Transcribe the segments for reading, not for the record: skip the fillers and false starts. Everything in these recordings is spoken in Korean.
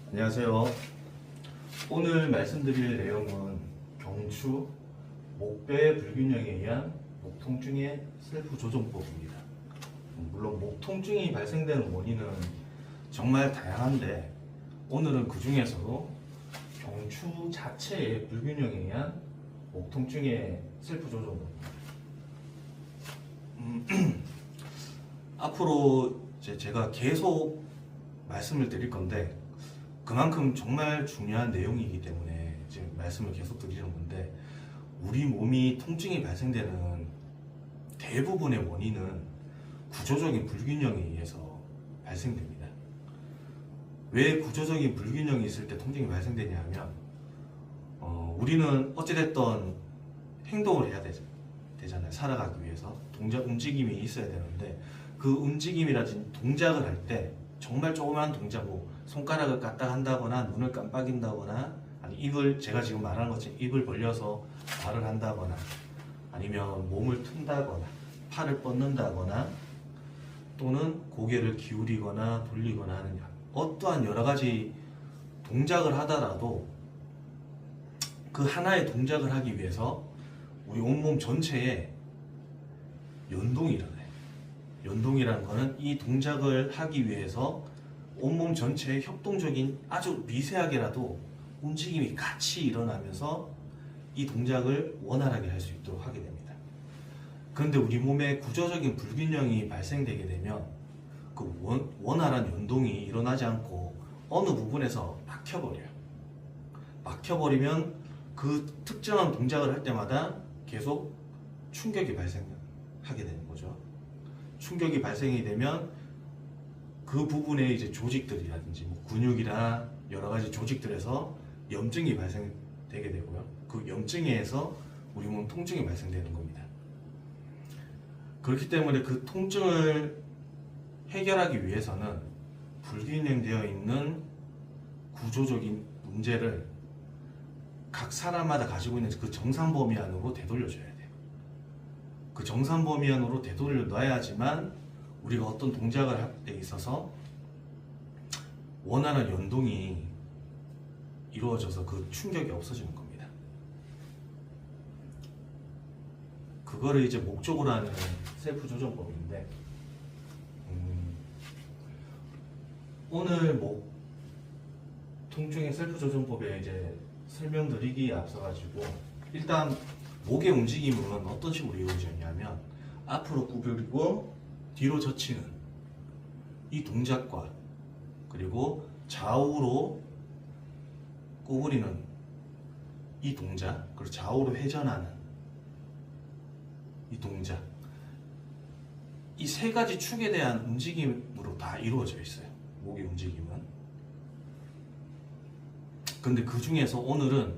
안녕하세요. 오늘 말씀드릴 내용은 경추, 목배 불균형에 의한 목 통증의 셀프 조정법입니다. 물론 목 통증이 발생되는 원인은 정말 다양한데 오늘은 그 중에서도 경추 자체의 불균형에 의한 목 통증의 셀프 조정법입니다. 앞으로 제가 계속 말씀을 드릴 건데 그만큼 정말 중요한 내용이기 때문에 지금 말씀을 계속 드리는 건데, 우리 몸이 통증이 발생되는 대부분의 원인은 구조적인 불균형에 의해서 발생됩니다. 왜 구조적인 불균형이 있을 때 통증이 발생되냐 하면 우리는 어찌됐든 행동을 해야 되잖아요. 살아가기 위해서 움직임이 있어야 되는데, 그 움직임이라든지 동작을 할 때 정말 조그마한 동작, 손가락을 까딱 한다거나 눈을 깜빡인다거나, 아니 입을, 제가 지금 말하는 것처럼 입을 벌려서 말을 한다거나, 아니면 몸을 튼다거나 팔을 뻗는다거나, 또는 고개를 기울이거나 돌리거나 하는 어떠한 여러 가지 동작을 하더라도 그 하나의 동작을 하기 위해서 우리 온몸 전체에 연동이 일어나요. 연동이라는 것은 이 동작을 하기 위해서 온몸 전체에 협동적인 아주 미세하게라도 움직임이 같이 일어나면서 이 동작을 원활하게 할 수 있도록 하게 됩니다. 그런데 우리 몸에 구조적인 불균형이 발생되게 되면 그 원활한 연동이 일어나지 않고 어느 부분에서 막혀버려요. 막혀버리면 그 특정한 동작을 할 때마다 계속 충격이 발생하게 되는 거죠. 충격이 발생이 되면 그 부분에 이제 조직들이라든지 근육이나 여러 가지 조직들에서 염증이 발생되게 되고요. 그 염증에 의해서 우리 몸 통증이 발생되는 겁니다. 그렇기 때문에 그 통증을 해결하기 위해서는 불균형되어 있는 구조적인 문제를 각 사람마다 가지고 있는 그 정상 범위 안으로 되돌려줘야 돼요. 그 정상 범위 안으로 되돌려 놔야지만 우리가 어떤 동작을 할 때 있어서 원활한 연동이 이루어져서 그 충격이 없어지는 겁니다. 그거를 이제 목적으로 하는 셀프 조정법인데, 오늘 목 통증의 셀프 조정법에 이제 설명드리기에 앞서가지고 일단 목의 움직임은 어떤 식으로 이루어지냐면 앞으로 구부리고 뒤로 젖히는 이 동작과, 그리고 좌우로 구부리는 이 동작, 그리고 좌우로 회전하는 이 동작, 이 세 가지 축에 대한 움직임으로 다 이루어져 있어요. 목의 움직임은. 근데 그 중에서 오늘은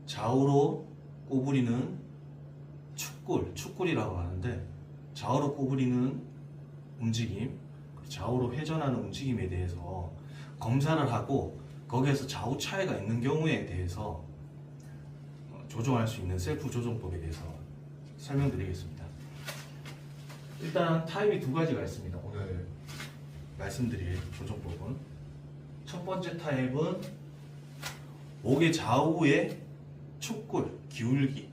좌우로 구부리는 축골이라고 하는데, 좌우로 구부리는 움직임, 좌우로 회전하는 움직임에 대해서 검사를 하고 거기에서 좌우 차이가 있는 경우에 대해서 조정할 수 있는 셀프 조정법에 대해서 설명드리겠습니다. 일단 타입이 두 가지가 있습니다. 오늘 말씀드릴 조정법은, 첫 번째 타입은 목의 좌우의 축골, 기울일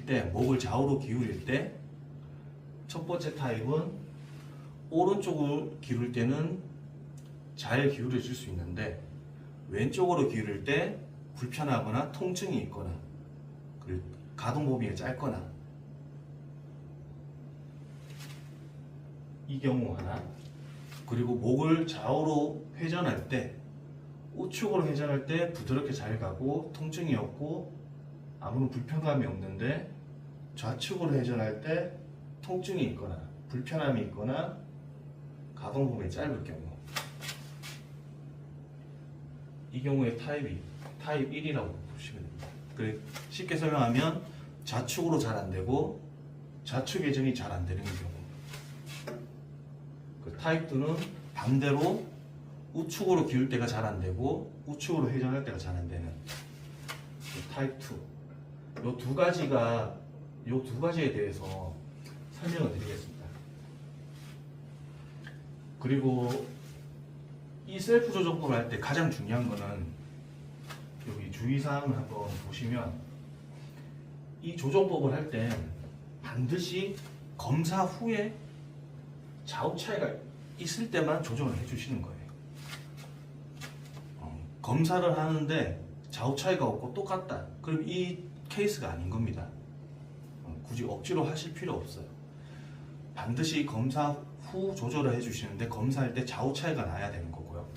때, 목을 좌우로 기울일 때, 첫 번째 타입은 오른쪽을 기울일 때는 잘 기울여질 수 있는데 왼쪽으로 기울일 때 불편하거나 통증이 있거나, 그리고 가동 범위가 짧거나, 이 경우 하나. 그리고 목을 좌우로 회전할 때, 우측으로 회전할 때 부드럽게 잘 가고 통증이 없고 아무런 불편감이 없는데, 좌측으로 회전할 때 통증이 있거나 불편함이 있거나 가동 범위가 짧을 경우, 이 경우에 타입 1이라고 보시면 됩니다. 쉽게 설명하면 좌측으로 잘 안 되고 좌측 회전이 잘 안 되는 경우. 타입 2는 반대로 우측으로 기울 때가 잘 안 되고 우측으로 회전할 때가 잘 안 되는 타입 2. 이 두 가지에 대해서 설명을 드리겠습니다. 그리고 이 셀프 조정법을 할 때 가장 중요한 거는 여기 주의사항을 한번 보시면 이 조정법을 할 때 반드시 검사 후에 좌우 차이가 있을 때만 조정을 해주시는 거예요. 검사를 하는데 좌우 차이가 없고 똑같다. 그럼 이 케이스가 아닌 겁니다. 굳이 억지로 하실 필요 없어요. 반드시 검사 후 조절을 해주시는데 검사할 때 좌우 차이가 나야 되는 거고요.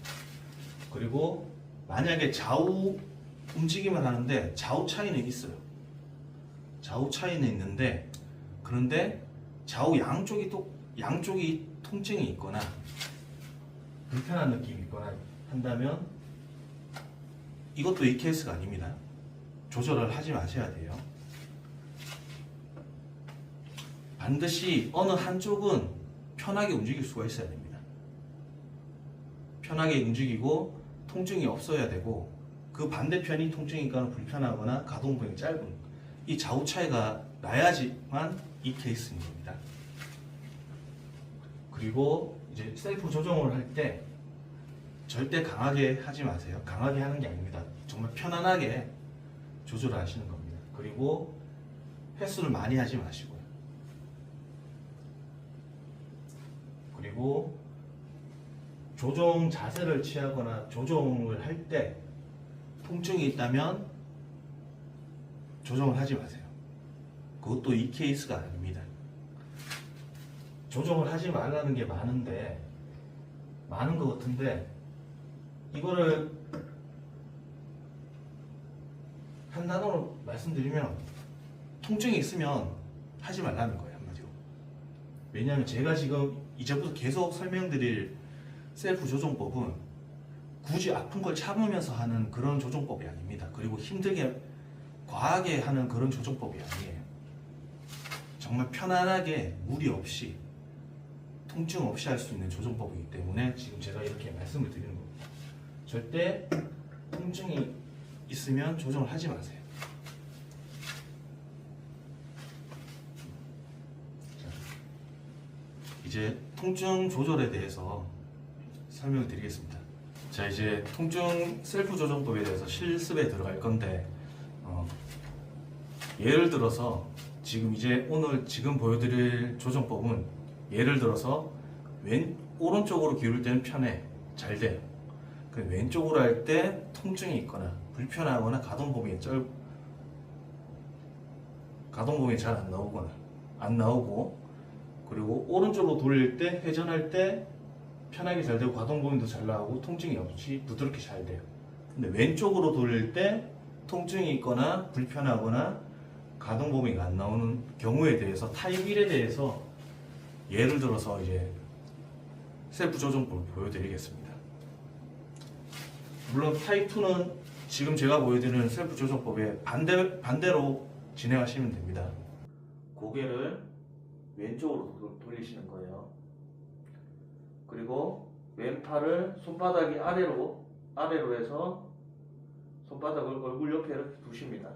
그리고 만약에 좌우 움직임을 하는데 좌우 차이는 있어요. 좌우 차이는 있는데 그런데 좌우 양쪽이 통증이 있거나 불편한 느낌이 있거나 한다면 이것도 이 케이스가 아닙니다. 조절을 하지 마셔야 돼요. 반드시 어느 한쪽은 편하게 움직일 수가 있어야 됩니다. 편하게 움직이고 통증이 없어야 되고 그 반대편이 통증이거나 불편하거나 가동범위 짧은 이 좌우 차이가 나야지만 이 케이스인 겁니다. 그리고 이제 셀프 조정을 할 때 절대 강하게 하지 마세요. 강하게 하는 게 아닙니다. 정말 편안하게 조절을 하시는 겁니다. 그리고 횟수를 많이 하지 마시고요. 그리고 조정 자세를 취하거나 조정을 할 때 통증이 있다면 조정을 하지 마세요. 그것도 이 케이스가 아닙니다. 조정을 하지 말라는 게 많은 것 같은데 이거를 한 단어로 말씀드리면 통증이 있으면 하지 말라는 거예요, 한마디로. 왜냐하면 제가 지금 이제부터 계속 설명드릴 셀프 조정법은 굳이 아픈 걸 참으면서 하는 그런 조정법이 아닙니다. 그리고 힘들게 과하게 하는 그런 조정법이 아니에요. 정말 편안하게 무리 없이 통증 없이 할 수 있는 조정법이기 때문에 지금 제가 이렇게 말씀을 드리는 겁니다. 절대 통증이 있으면 조정을 하지 마세요. 자, 이제 통증 조절에 대해서 설명을 드리겠습니다. 자, 이제 통증 셀프 조정법에 대해서 실습에 들어갈 건데 예를 들어서 오늘 보여드릴 조정법은 예를 들어서 오른쪽으로 기울일 때는 편해, 잘 돼요. 왼쪽으로 할 때 통증이 있거나 불편하거나 가동범위 잘 안 나오고 그리고 오른쪽으로 돌릴 때 회전할 때 편하게 잘 되고 가동범위도 잘 나오고 통증이 없이 부드럽게 잘 돼요. 근데 왼쪽으로 돌릴 때 통증이 있거나 불편하거나 가동범위가 안 나오는 경우에 대해서 타입 1에 대해서 예를 들어서 이제 셀프 조정법을 보여드리겠습니다. 물론 타입 2는 지금 제가 보여드리는 셀프 조정법의 반대로 진행하시면 됩니다. 고개를 왼쪽으로 돌리시는 거예요. 그리고 왼팔을 손바닥이 아래로 해서 손바닥을 얼굴 옆에 이렇게 두십니다.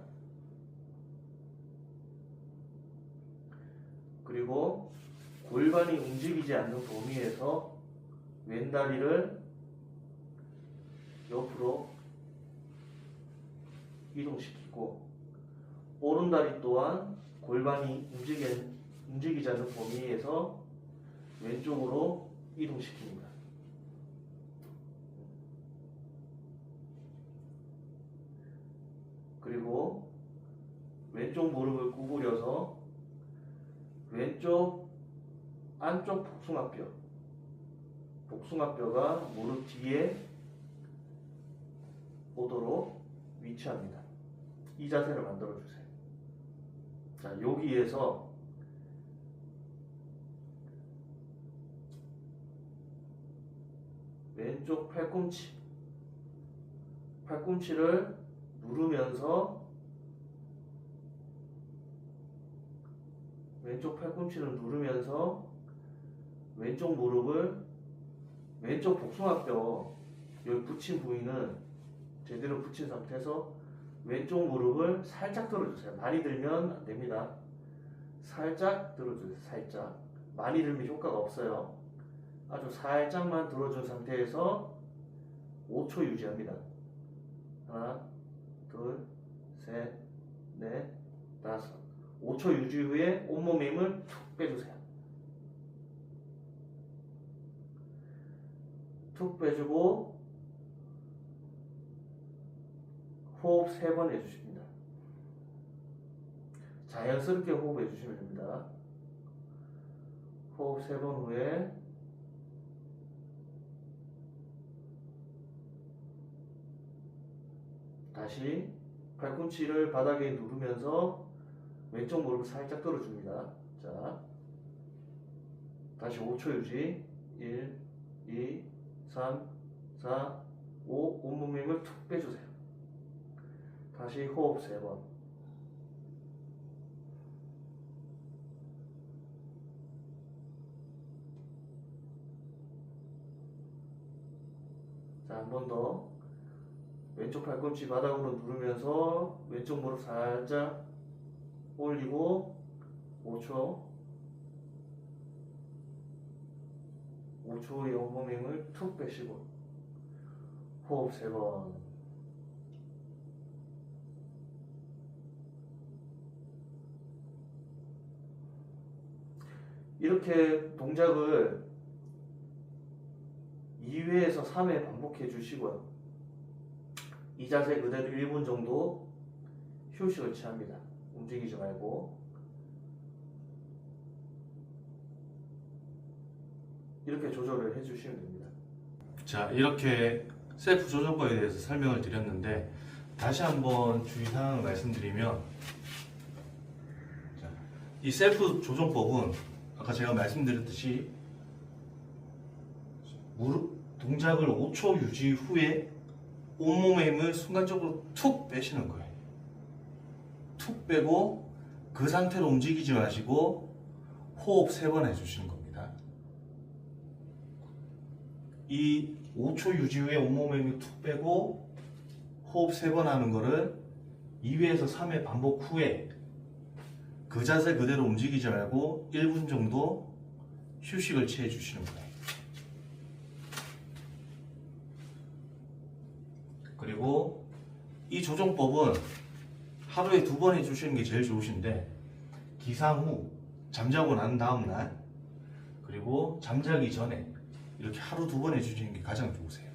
그리고 골반이 움직이지 않는 범위에서 왼다리를 옆으로 이동시키고 오른다리 또한 골반이 움직이지 않는 범위에서 왼쪽으로 이동시킵니다. 그리고 왼쪽 무릎을 구부려서 왼쪽 안쪽 복숭아뼈가 무릎 뒤에 오도록 위치합니다. 이 자세를 만들어 주세요. 자, 여기에서 왼쪽 팔꿈치를 누르면서 왼쪽 무릎을 왼쪽 복숭아뼈 여기 붙인 부위는 제대로 붙인 상태에서 왼쪽 무릎을 살짝 들어주세요. 많이 들면 안 됩니다. 살짝 들어주세요. 살짝. 많이 들면 효과가 없어요. 아주 살짝만 들어준 상태에서 5초 유지합니다. 하나, 둘, 셋, 넷, 다섯. 5초 유지 후에 온몸의 힘을 툭 빼주세요. 툭 빼주고 호흡 3번 해주십니다. 자연스럽게 호흡해 주시면 됩니다. 호흡 3번 후에 다시 팔꿈치를 바닥에 누르면서 왼쪽 무릎을 살짝 들어줍니다. 자, 다시 5초 유지. 1, 2, 3, 4, 5. 온몸의 힘을 툭 빼주세요. 다시 호흡 3번. 자, 한 번 더. 왼쪽 팔꿈치 바닥으로 누르면서 왼쪽 무릎 살짝 올리고 5초. 5초의 온몸 힘을 툭 빼시고 호흡 3번. 이렇게 동작을 2회에서 3회 반복해 주시고요. 이 자세 그대로 1분 정도 휴식을 취합니다. 움직이지 말고. 이렇게 조절을 해주시면 됩니다. 자, 이렇게 셀프 조정법에 대해서 설명을 드렸는데 다시 한번 주의사항을 말씀드리면, 자, 이 셀프 조정법은 아까 제가 말씀드렸듯이 무릎 동작을 5초 유지 후에 온몸의 힘을 순간적으로 툭 빼시는 거예요. 툭 빼고 그 상태로 움직이지 마시고 호흡 3번 해주시는 겁니다. 이 5초 유지 후에 온몸의 힘을 툭 빼고 호흡 3번 하는 거를 2회에서 3회 반복 후에 그 자세 그대로 움직이지 말고 1분 정도 휴식을 취해 주시는 거예요. 그리고 이 조정법은 하루에 2번 해주시는 게 제일 좋으신데, 기상 후 잠자고 난 다음날 그리고 잠자기 전에 이렇게 하루 2번 해주시는 게 가장 좋으세요.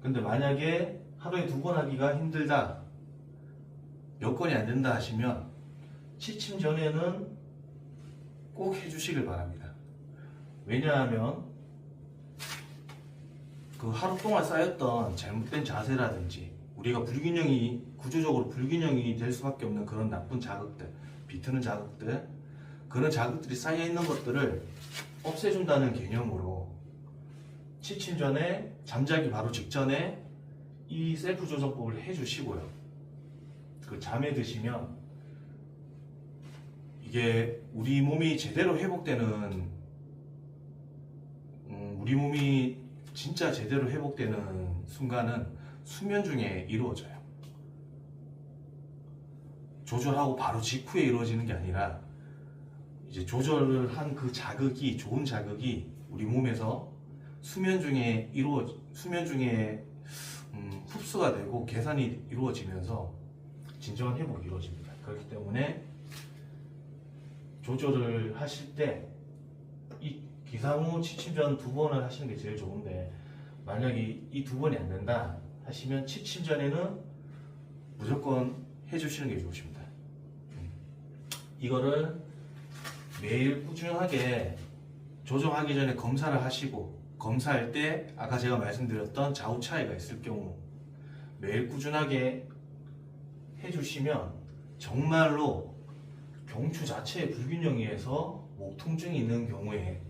근데 만약에 하루에 2번 하기가 힘들다, 여건이 안 된다 하시면 취침 전에는 꼭 해주시길 바랍니다. 왜냐하면 그 하루 동안 쌓였던 잘못된 자세라든지 우리가 구조적으로 불균형이 될 수밖에 없는 그런 나쁜 자극들, 비트는 자극들, 그런 자극들이 쌓여 있는 것들을 없애준다는 개념으로 취침 전에, 잠자기 바로 직전에 이 셀프 조정법을 해주시고요. 그 잠에 드시면 이게 우리 몸이 제대로 회복되는, 우리 몸이 진짜 제대로 회복되는 순간은 수면 중에 이루어져요. 조절하고 바로 직후에 이루어지는 게 아니라 이제 조절을 한 그 자극이, 좋은 자극이 우리 몸에서 수면 중에 흡수가 되고 계산이 이루어지면서 진정한 회복이 이루어집니다. 그렇기 때문에 조절을 하실 때 이 기상 후 취침 전 2번을 하시는 게 제일 좋은데, 만약에 이 2번이 안 된다 하시면 취침 전에는 무조건 해주시는 게 좋으십니다. 이거를 매일 꾸준하게 조정하기 전에 검사를 하시고, 검사할 때 아까 제가 말씀드렸던 좌우 차이가 있을 경우 매일 꾸준하게 해주시면 정말로 경추 자체의 불균형에 의해서 목 통증이 있는 경우에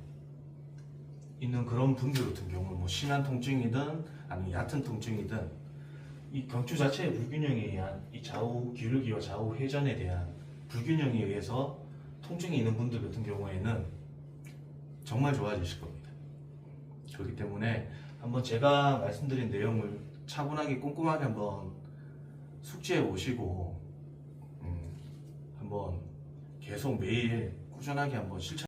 있는 그런 분들 같은 경우, 뭐 심한 통증이든 아니면 얕은 통증이든 이 경추 자체의 불균형에 의한 이 좌우 기울기와 좌우 회전에 대한 불균형에 의해서 통증이 있는 분들 같은 경우에는 정말 좋아지실 겁니다. 그렇기 때문에 한번 제가 말씀드린 내용을 차분하게 꼼꼼하게 한번 숙지해 보시고 한번 계속 매일 꾸준하게 한번 실천